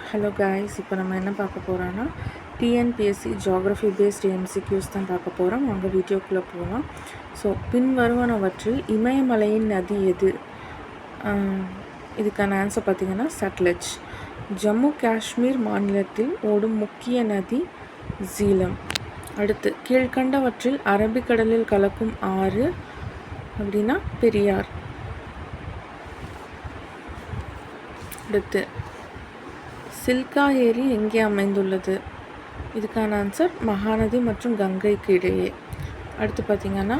Hello guys, இப்போ நம்ம என்ன பார்க்க போகிறோன்னா டிஎன்பிஎஸ்சி ஜியாகிரஃபி பேஸ்டு எம்சிக்யூஸ் தான் பார்க்க போகிறோம். அங்கே வீடியோக்குள்ளே போகலாம். ஸோ பின்வருவனவற்றில் இமயமலையின் நதி எது? இதுக்கான ஆன்சர் பார்த்திங்கன்னா சட்லஜ். ஜம்மு காஷ்மீர் மாநிலத்தில் ஓடும் முக்கிய நதி ஜீலம். அடுத்து, கீழ்கண்டவற்றில் அரபிக்கடலில் கலக்கும் ஆறு அப்படின்னா பெரியார். அடுத்து, சில்கா ஏரி எங்கே அமைந்துள்ளது? இதுக்கான ஆன்சர் மகாநதி மற்றும் கங்கைக்கு இடையே. அடுத்து பார்த்திங்கன்னா,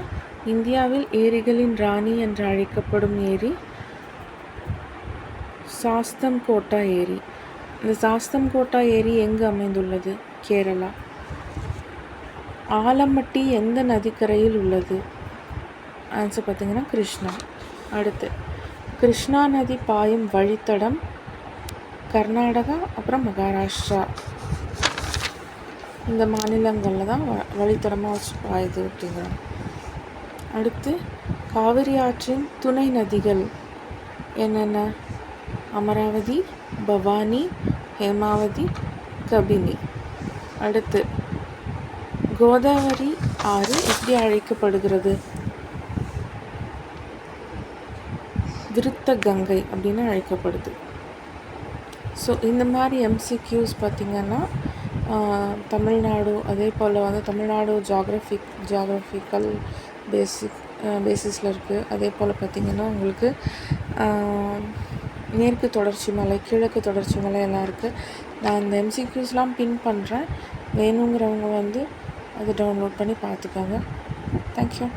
இந்தியாவில் ஏரிகளின் ராணி என்று அழைக்கப்படும் ஏரி சாஸ்தம் கோட்டா ஏரி. இந்த சாஸ்தம் கோட்டா ஏரி எங்கு அமைந்துள்ளது? கேரளா. ஆலமட்டி எந்த நதிக்கரையில் உள்ளது? ஆன்சர் பார்த்திங்கன்னா கிருஷ்ணா. அடுத்து, கிருஷ்ணா நதி பாயும் வழித்தடம் கர்நாடகா அப்புறம் மகாராஷ்டிரா இந்த மாநிலங்களில் தான் வழித்தடமாக வச்சு பாயுது அப்படிங்கிறாங்க. அடுத்து, காவிரி ஆற்றின் துணை நதிகள் என்னென்ன? அமராவதி, பவானி, ஹேமாவதி, கபினி. அடுத்து, கோதாவரி ஆறு எப்படி அழைக்கப்படுகிறது? விருத்த கங்கை அப்படின்னு அழைக்கப்படுது. ஸோ இந்த மாதிரி எம்சிக்யூஸ் பார்த்திங்கன்னா தமிழ்நாடு, அதே போல் வந்து தமிழ்நாடு ஜியாகிரஃபிக்கல் பேசிஸில் இருக்குது. அதே போல் பார்த்திங்கன்னா உங்களுக்கு மேற்கு தொடர்ச்சி மலை, கிழக்கு தொடர்ச்சி மலை எல்லாம் இருக்குது. நான் இந்த எம்சிக்யூஸ்லாம் பின் பண்ணுறேன். வேணுங்கிறவங்க வந்து அதை டவுன்லோட் பண்ணி பார்த்துக்கோங்க. தேங்க்யூ.